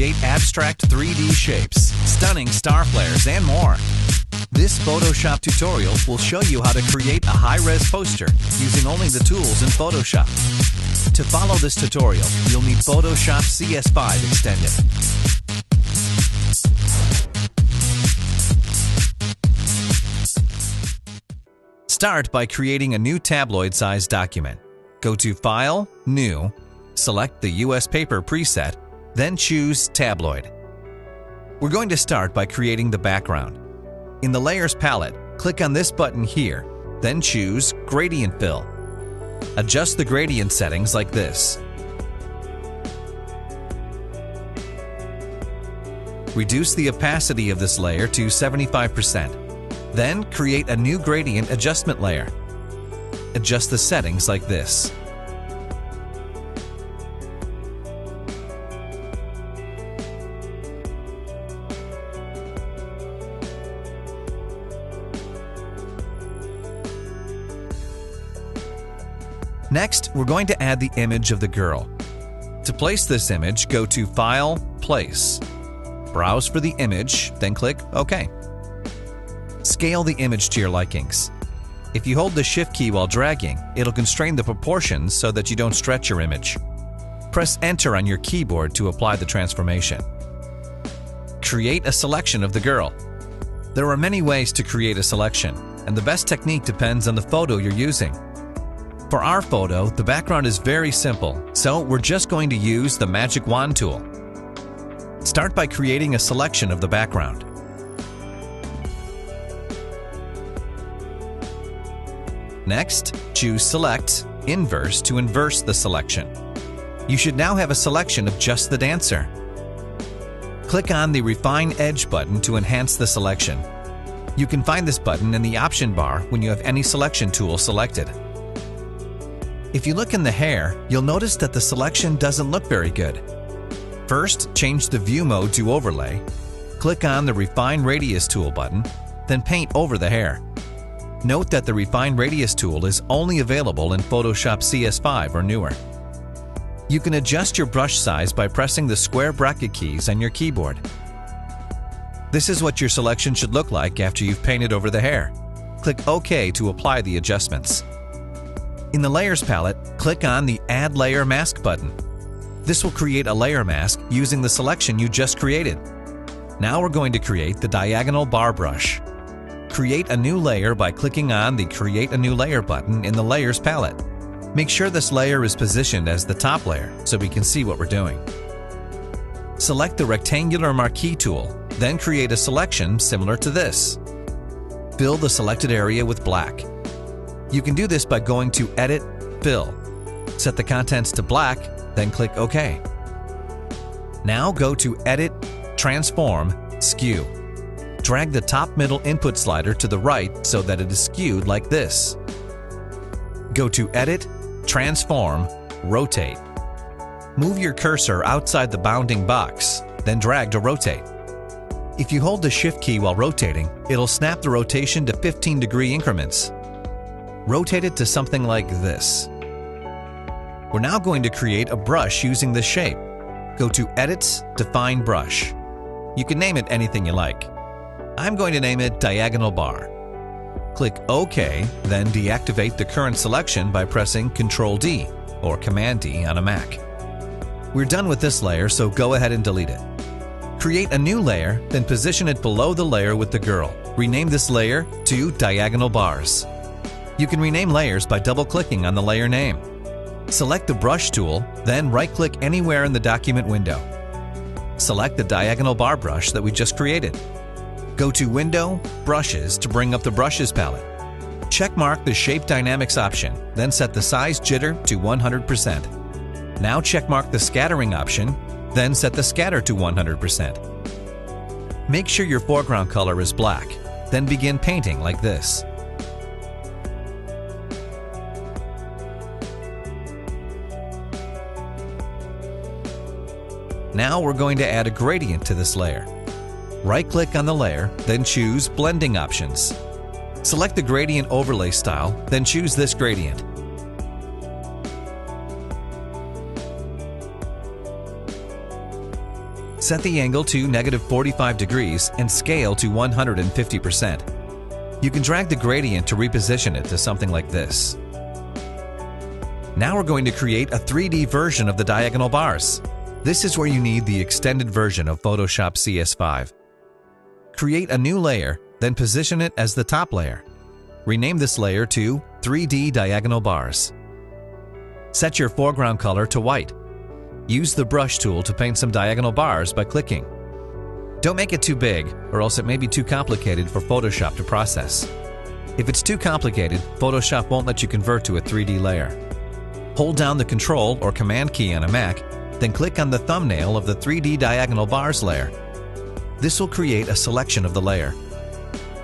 create abstract 3D shapes, stunning star flares, and more. This Photoshop tutorial will show you how to create a high-res poster using only the tools in Photoshop. To follow this tutorial, you'll need Photoshop CS5 extended. Start by creating a new tabloid-sized document. Go to File, New, select the US Paper preset, then choose Tabloid. We're going to start by creating the background. In the Layers palette, click on this button here, then choose Gradient Fill. Adjust the gradient settings like this. Reduce the opacity of this layer to 75%. Then create a new gradient adjustment layer. Adjust the settings like this. Next, we're going to add the image of the girl. To place this image, go to File, Place. Browse for the image, then click OK. Scale the image to your likings. If you hold the Shift key while dragging, it'll constrain the proportions so that you don't stretch your image. Press Enter on your keyboard to apply the transformation. Create a selection of the girl. There are many ways to create a selection, and the best technique depends on the photo you're using. For our photo, the background is very simple, so we're just going to use the Magic Wand tool. Start by creating a selection of the background. Next, choose Select, Inverse to inverse the selection. You should now have a selection of just the dancer. Click on the Refine Edge button to enhance the selection. You can find this button in the option bar when you have any selection tool selected. If you look in the hair, you'll notice that the selection doesn't look very good. First, change the View mode to Overlay. Click on the Refine Radius tool button, then paint over the hair. Note that the Refine Radius tool is only available in Photoshop CS5 or newer. You can adjust your brush size by pressing the square bracket keys on your keyboard. This is what your selection should look like after you've painted over the hair. Click OK to apply the adjustments. In the Layers palette, click on the Add Layer Mask button. This will create a layer mask using the selection you just created. Now we're going to create the diagonal bar brush. Create a new layer by clicking on the Create a New Layer button in the Layers palette. Make sure this layer is positioned as the top layer so we can see what we're doing. Select the Rectangular Marquee tool, then create a selection similar to this. Fill the selected area with black. You can do this by going to Edit, Fill. Set the contents to black, then click OK. Now go to Edit, Transform, Skew. Drag the top middle input slider to the right so that it is skewed like this. Go to Edit, Transform, Rotate. Move your cursor outside the bounding box, then drag to rotate. If you hold the Shift key while rotating, it'll snap the rotation to 15-degree increments. Rotate it to something like this. We're now going to create a brush using this shape. Go to Edit, Define Brush. You can name it anything you like. I'm going to name it Diagonal Bar. Click OK, then deactivate the current selection by pressing Ctrl-D or Command-D on a Mac. We're done with this layer, so go ahead and delete it. Create a new layer, then position it below the layer with the girl. Rename this layer to Diagonal Bars. You can rename layers by double-clicking on the layer name. Select the Brush tool, then right-click anywhere in the document window. Select the diagonal bar brush that we just created. Go to Window, Brushes to bring up the Brushes palette. Checkmark the Shape Dynamics option, then set the Size Jitter to 100%. Now checkmark the Scattering option, then set the Scatter to 100%. Make sure your foreground color is black, then begin painting like this. Now we're going to add a gradient to this layer. Right-click on the layer, then choose Blending Options. Select the gradient overlay style, then choose this gradient. Set the angle to -45 degrees and scale to 150%. You can drag the gradient to reposition it to something like this. Now we're going to create a 3D version of the diagonal bars. This is where you need the extended version of Photoshop CS5. Create a new layer, then position it as the top layer. Rename this layer to 3D Diagonal Bars. Set your foreground color to white. Use the brush tool to paint some diagonal bars by clicking. Don't make it too big, or else it may be too complicated for Photoshop to process. If it's too complicated, Photoshop won't let you convert to a 3D layer. Hold down the Control or Command key on a Mac, then click on the thumbnail of the 3D Diagonal Bars layer. This will create a selection of the layer.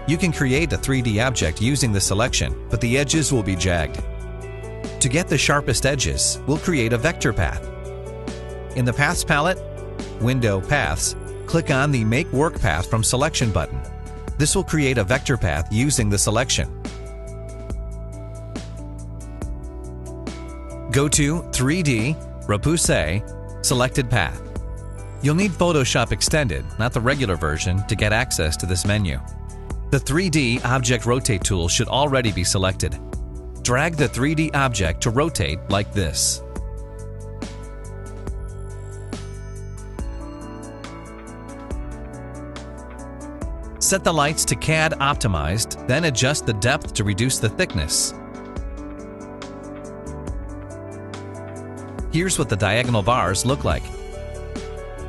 You can create a 3D object using the selection, but the edges will be jagged. To get the sharpest edges, we'll create a vector path. In the Paths palette, Window Paths, click on the Make Work Path from Selection button. This will create a vector path using the selection. Go to 3D, Repoussé, Selected Path. You'll need Photoshop Extended, not the regular version, to get access to this menu. The 3D Object Rotate tool should already be selected. Drag the 3D object to rotate like this. Set the lights to CAD Optimized, then adjust the depth to reduce the thickness. Here's what the diagonal bars look like.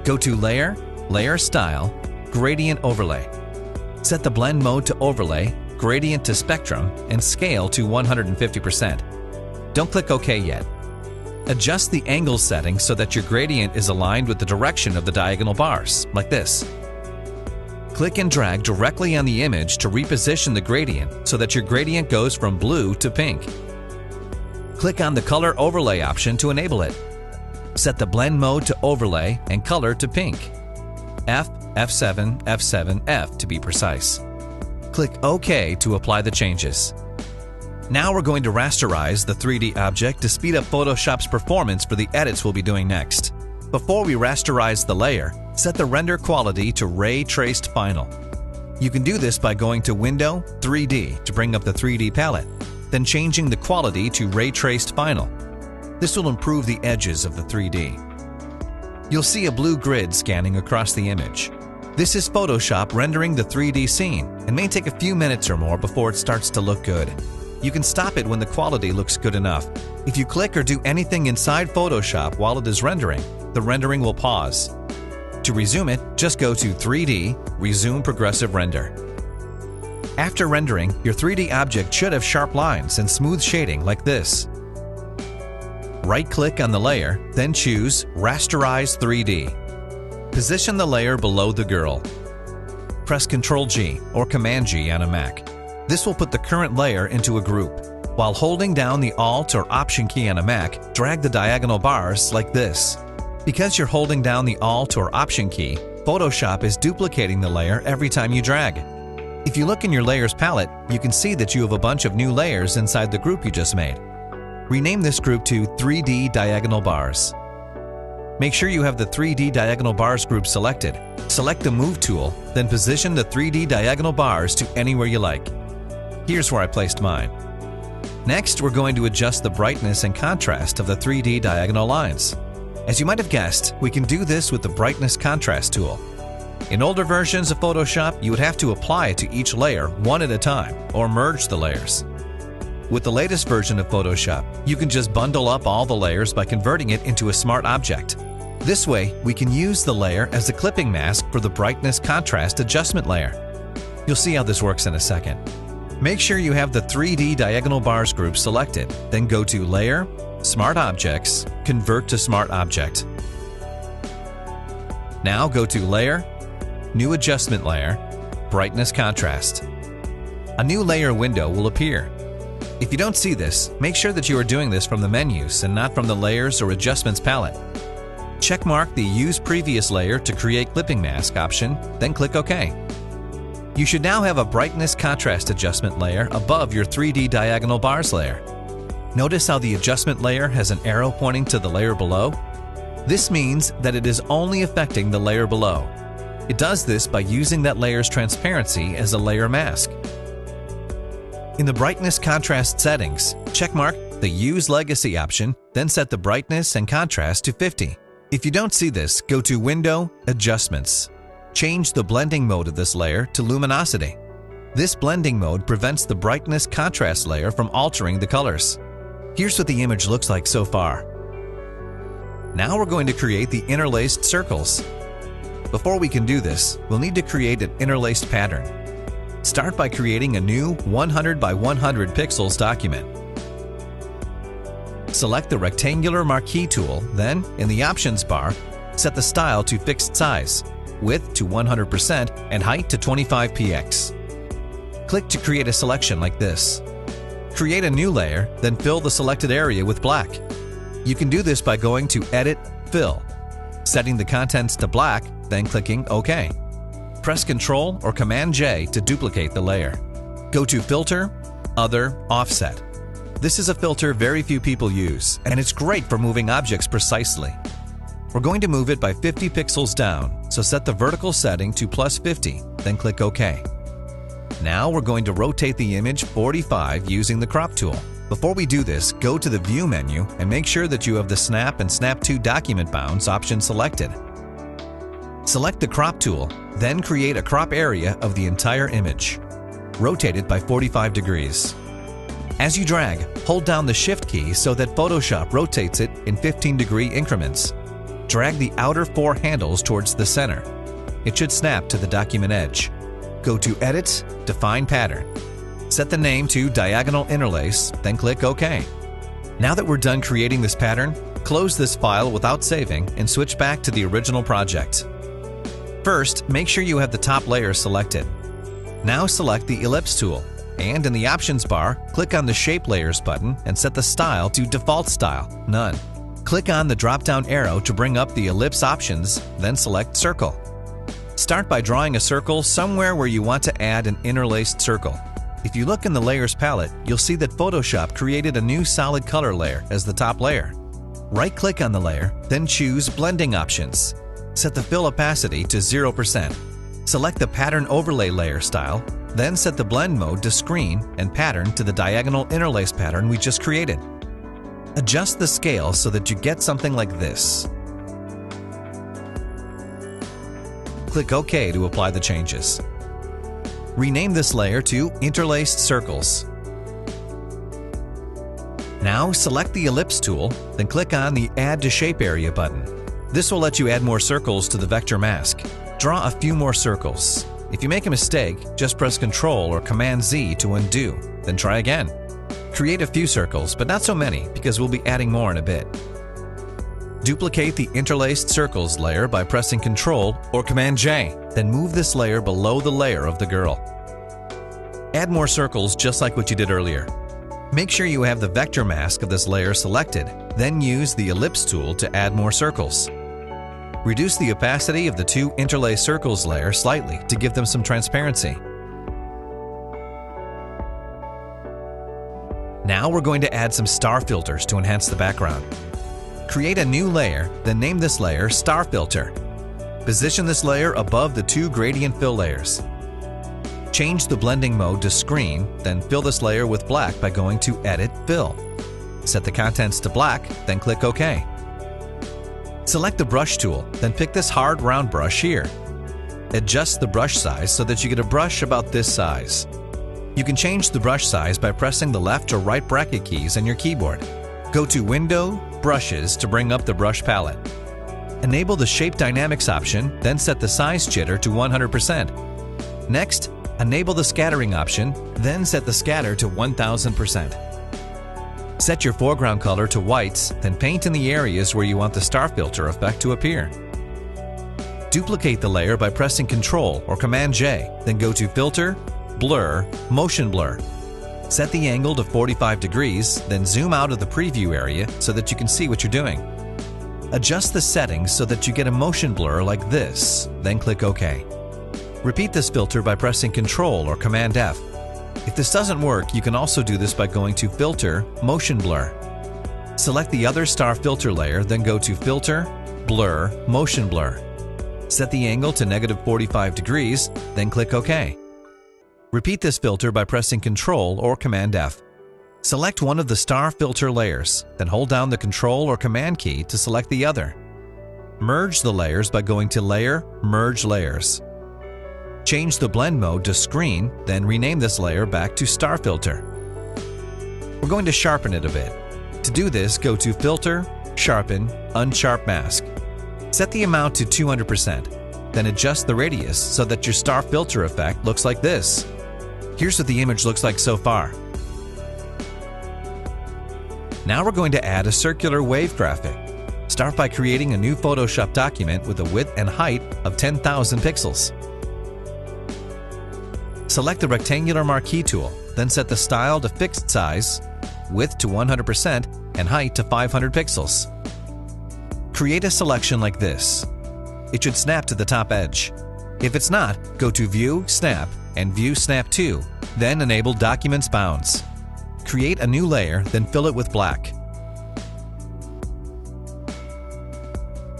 Go to Layer, Layer Style, Gradient Overlay. Set the blend mode to overlay, gradient to spectrum, and scale to 150%. Don't click OK yet. Adjust the angle setting so that your gradient is aligned with the direction of the diagonal bars, like this. Click and drag directly on the image to reposition the gradient so that your gradient goes from blue to pink. Click on the Color Overlay option to enable it. Set the blend mode to overlay and color to pink. F, F7, F7, F to be precise. Click OK to apply the changes. Now we're going to rasterize the 3D object to speed up Photoshop's performance for the edits we'll be doing next. Before we rasterize the layer, set the render quality to Ray Traced Final. You can do this by going to Window, 3D to bring up the 3D palette, then changing the quality to Ray Traced Final. This will improve the edges of the 3D. You'll see a blue grid scanning across the image. This is Photoshop rendering the 3D scene and may take a few minutes or more before it starts to look good. You can stop it when the quality looks good enough. If you click or do anything inside Photoshop while it is rendering, the rendering will pause. To resume it, just go to 3D, Resume Progressive Render. After rendering, your 3D object should have sharp lines and smooth shading like this. Right-click on the layer, then choose Rasterize 3D. Position the layer below the girl. Press Ctrl-G or Command-G on a Mac. This will put the current layer into a group. While holding down the Alt or Option key on a Mac, drag the diagonal bars like this. Because you're holding down the Alt or Option key, Photoshop is duplicating the layer every time you drag. If you look in your Layers palette, you can see that you have a bunch of new layers inside the group you just made. Rename this group to 3D Diagonal Bars. Make sure you have the 3D Diagonal Bars group selected. Select the Move tool, then position the 3D Diagonal Bars to anywhere you like. Here's where I placed mine. Next, we're going to adjust the brightness and contrast of the 3D diagonal lines. As you might have guessed, we can do this with the Brightness Contrast tool. In older versions of Photoshop, you would have to apply it to each layer one at a time, or merge the layers. With the latest version of Photoshop, you can just bundle up all the layers by converting it into a smart object. This way, we can use the layer as a clipping mask for the Brightness Contrast Adjustment layer. You'll see how this works in a second. Make sure you have the 3D Diagonal Bars group selected, then go to Layer, Smart Objects, Convert to Smart Object. Now go to Layer, New Adjustment Layer, Brightness Contrast. A new layer window will appear. If you don't see this, make sure that you are doing this from the menus and not from the Layers or Adjustments palette. Checkmark the Use Previous Layer to Create Clipping Mask option, then click OK. You should now have a Brightness Contrast Adjustment layer above your 3D Diagonal Bars layer. Notice how the adjustment layer has an arrow pointing to the layer below? This means that it is only affecting the layer below. It does this by using that layer's transparency as a layer mask. In the brightness contrast settings, checkmark the Use Legacy option, then set the brightness and contrast to 50. If you don't see this, go to Window, Adjustments. Change the blending mode of this layer to Luminosity. This blending mode prevents the brightness contrast layer from altering the colors. Here's what the image looks like so far. Now we're going to create the interlaced circles. Before we can do this, we'll need to create an interlaced pattern. Start by creating a new 100 by 100 pixels document. Select the rectangular marquee tool, then, in the options bar, set the style to fixed size, width to 100%, and height to 25px. Click to create a selection like this. Create a new layer, then fill the selected area with black. You can do this by going to Edit, Fill, setting the contents to black, then clicking OK. Press Ctrl or Command-J to duplicate the layer. Go to Filter, Other, Offset. This is a filter very few people use, and it's great for moving objects precisely. We're going to move it by 50 pixels down, so set the vertical setting to +50, then click OK. Now we're going to rotate the image 45 using the Crop tool. Before we do this, go to the View menu and make sure that you have the Snap and Snap to Document Bounds option selected. Select the Crop tool, then create a crop area of the entire image. Rotate it by 45 degrees. As you drag, hold down the Shift key so that Photoshop rotates it in 15-degree increments. Drag the outer 4 handles towards the center. It should snap to the document edge. Go to Edit, Define Pattern. Set the name to Diagonal Interlace, then click OK. Now that we're done creating this pattern, close this file without saving and switch back to the original project. First, make sure you have the top layer selected. Now select the Ellipse tool, and in the Options bar, click on the Shape Layers button and set the style to Default Style, None. Click on the drop-down arrow to bring up the ellipse options, then select Circle. Start by drawing a circle somewhere where you want to add an interlaced circle. If you look in the Layers palette, you'll see that Photoshop created a new solid color layer as the top layer. Right-click on the layer, then choose Blending Options. Set the fill opacity to 0%. Select the Pattern Overlay layer style, then set the blend mode to Screen and Pattern to the diagonal interlace pattern we just created. Adjust the scale so that you get something like this. Click OK to apply the changes. Rename this layer to Interlaced Circles. Now select the Ellipse tool, then click on the Add to Shape Area button. This will let you add more circles to the vector mask. Draw a few more circles. If you make a mistake, just press Ctrl or Command-Z to undo, then try again. Create a few circles, but not so many, because we'll be adding more in a bit. Duplicate the Interlaced Circles layer by pressing Ctrl or Command-J, then move this layer below the layer of the girl. Add more circles just like what you did earlier. Make sure you have the vector mask of this layer selected, then use the Ellipse tool to add more circles. Reduce the opacity of the 2 Interlaced Circles layer slightly to give them some transparency. Now we're going to add some star filters to enhance the background. Create a new layer, then name this layer Star Filter. Position this layer above the 2 gradient fill layers. Change the blending mode to Screen, then fill this layer with black by going to Edit, Fill. Set the contents to black, then click OK. Select the Brush tool, then pick this hard round brush here. Adjust the brush size so that you get a brush about this size. You can change the brush size by pressing the left or right bracket keys on your keyboard. Go to Window, Brushes to bring up the brush palette. Enable the Shape Dynamics option, then set the size jitter to 100%. Next, enable the scattering option, then set the scatter to 1000%. Set your foreground color to whites, then paint in the areas where you want the star filter effect to appear. Duplicate the layer by pressing Ctrl or Command-J, then go to Filter, Blur, Motion Blur. Set the angle to 45 degrees, then zoom out of the preview area so that you can see what you're doing. Adjust the settings so that you get a motion blur like this, then click OK. Repeat this filter by pressing Ctrl or Command-F. If this doesn't work, you can also do this by going to Filter, Motion Blur. Select the other star filter layer, then go to Filter, Blur, Motion Blur. Set the angle to -45 degrees, then click OK. Repeat this filter by pressing Ctrl or Command F. Select one of the star filter layers, then hold down the Ctrl or Command key to select the other. Merge the layers by going to Layer, Merge Layers. Change the blend mode to Screen, then rename this layer back to Star Filter. We're going to sharpen it a bit. To do this, go to Filter, Sharpen, Unsharp Mask. Set the amount to 200%, then adjust the radius so that your star filter effect looks like this. Here's what the image looks like so far. Now we're going to add a circular wave graphic. Start by creating a new Photoshop document with a width and height of 10,000 pixels. Select the rectangular marquee tool, then set the style to fixed size, width to 100%, and height to 500 pixels. Create a selection like this. It should snap to the top edge. If it's not, go to View, Snap, and View Snap To, then enable Documents Bounds. Create a new layer, then fill it with black.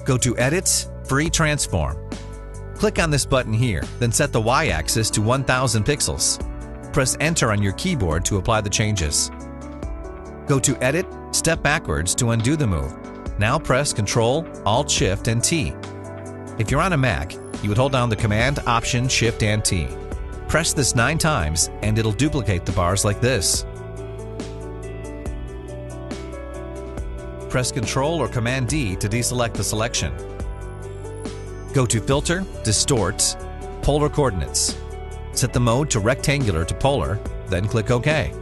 Go to Edit, Free Transform. Click on this button here, then set the Y-axis to 1000 pixels. Press Enter on your keyboard to apply the changes. Go to Edit, step backwards to undo the move. Now press Ctrl, Alt, Shift, and T. If you're on a Mac, you would hold down the Command, Option, Shift, and T. Press this 9 times and it'll duplicate the bars like this. Press Ctrl or Command D to deselect the selection. Go to Filter, Distort, Polar Coordinates. Set the mode to Rectangular to Polar, then click OK.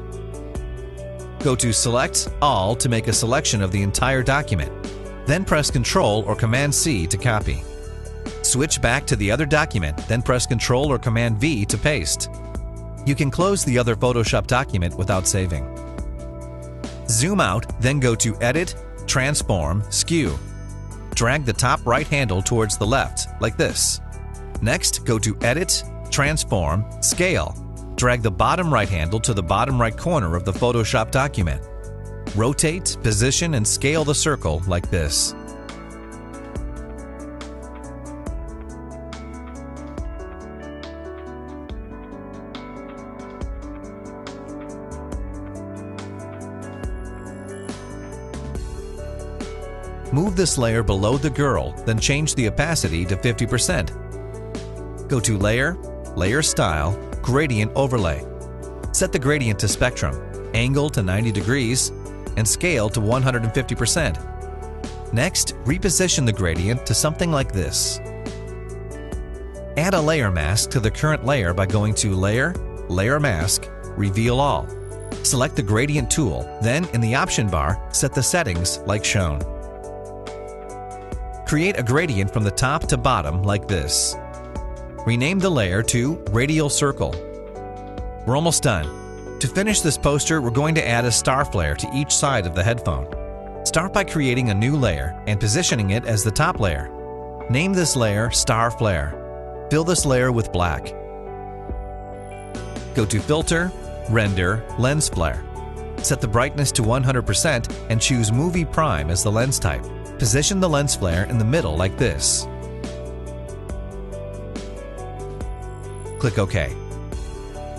Go to Select All to make a selection of the entire document. Then press Ctrl or Command C to copy. Switch back to the other document, then press Ctrl or Command V to paste. You can close the other Photoshop document without saving. Zoom out, then go to Edit, Transform, Skew. Drag the top right handle towards the left, like this. Next, go to Edit, Transform, Scale. Drag the bottom right handle to the bottom right corner of the Photoshop document. Rotate, position, and scale the circle like this. Move this layer below the girl, then change the opacity to 50%. Go to Layer, Layer Style, Gradient Overlay. Set the gradient to Spectrum, Angle to 90 degrees, and Scale to 150%. Next, reposition the gradient to something like this. Add a layer mask to the current layer by going to Layer, Layer Mask, Reveal All. Select the Gradient tool, then in the option bar, set the settings like shown. Create a gradient from the top to bottom like this. Rename the layer to Radial Circle. We're almost done. To finish this poster, we're going to add a star flare to each side of the headphone. Start by creating a new layer and positioning it as the top layer. Name this layer Star Flare. Fill this layer with black. Go to Filter, Render, Lens Flare. Set the brightness to 100% and choose Movie Prime as the lens type. Position the lens flare in the middle like this. Click OK.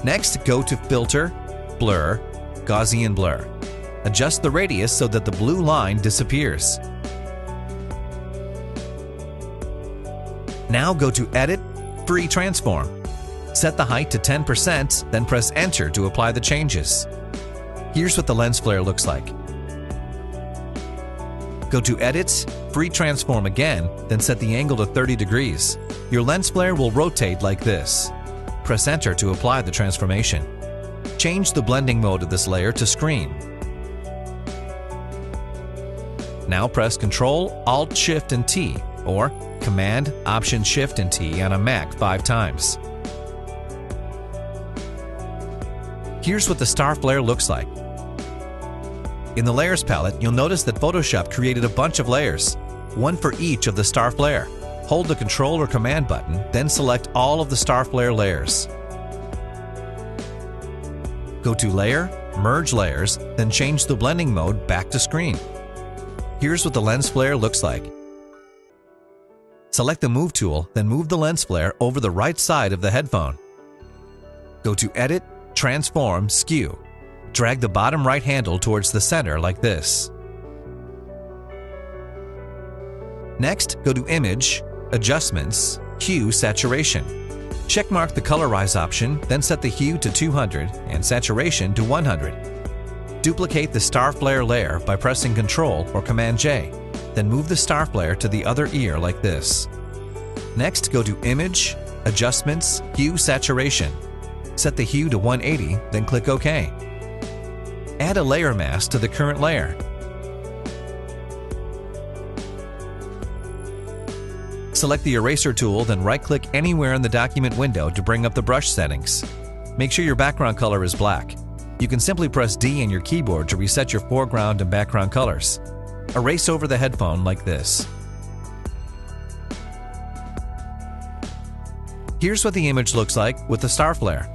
Next, go to Filter, Blur, Gaussian Blur. Adjust the radius so that the blue line disappears. Now go to Edit, Free Transform. Set the height to 10%, then press Enter to apply the changes. Here's what the lens flare looks like. Go to Edit, Free Transform again, then set the angle to 30 degrees. Your lens flare will rotate like this. Press Enter to apply the transformation. Change the blending mode of this layer to Screen. Now press Ctrl, Alt, Shift, and T, or Command, Option, Shift, and T on a Mac 5 times. Here's what the star flare looks like. In the Layers palette, you'll notice that Photoshop created a bunch of layers, one for each of the star flare. Hold the Control or Command button, then select all of the star flare layers. Go to Layer, Merge Layers, then change the blending mode back to Screen. Here's what the lens flare looks like. Select the Move tool, then move the lens flare over the right side of the headphone. Go to Edit, Transform, Skew. Drag the bottom right handle towards the center like this. Next, go to Image, Adjustments, Hue Saturation. Checkmark the Colorize option, then set the hue to 200 and saturation to 100. Duplicate the star flare layer by pressing Ctrl or Command-J, then move the star flare to the other ear like this. Next, go to Image, Adjustments, Hue Saturation. Set the hue to 180, then click OK. Add a layer mask to the current layer. Select the Eraser tool, then right-click anywhere in the document window to bring up the brush settings. Make sure your background color is black. You can simply press D in your keyboard to reset your foreground and background colors. Erase over the headphone like this. Here's what the image looks like with the star flare.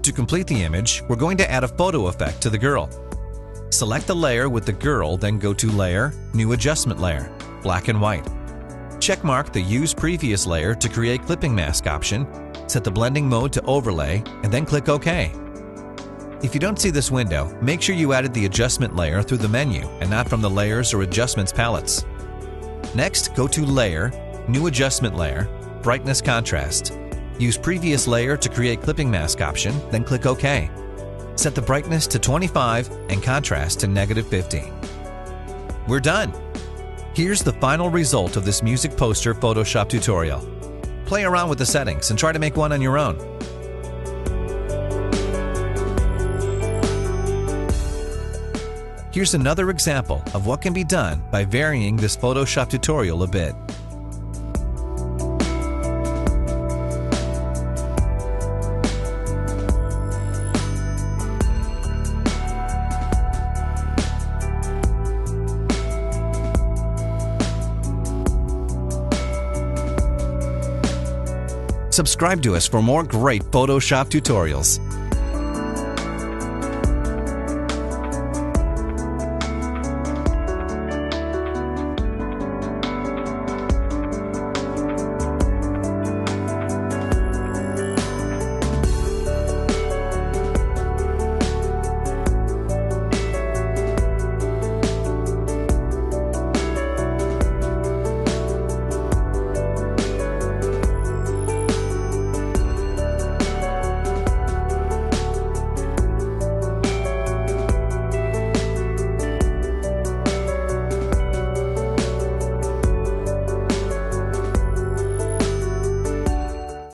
To complete the image, we're going to add a photo effect to the girl. Select the layer with the girl, then go to Layer, New Adjustment Layer, Black and White. Checkmark the Use Previous Layer to create clipping mask option, set the blending mode to Overlay, and then click OK. If you don't see this window, make sure you added the adjustment layer through the menu and not from the Layers or Adjustments palettes. Next, go to Layer, New Adjustment Layer, Brightness Contrast. Use Previous Layer to create clipping mask option, then click OK. Set the brightness to 25 and contrast to -50. We're done! Here's the final result of this music poster Photoshop tutorial. Play around with the settings and try to make one on your own. Here's another example of what can be done by varying this Photoshop tutorial a bit. Subscribe to us for more great Photoshop tutorials.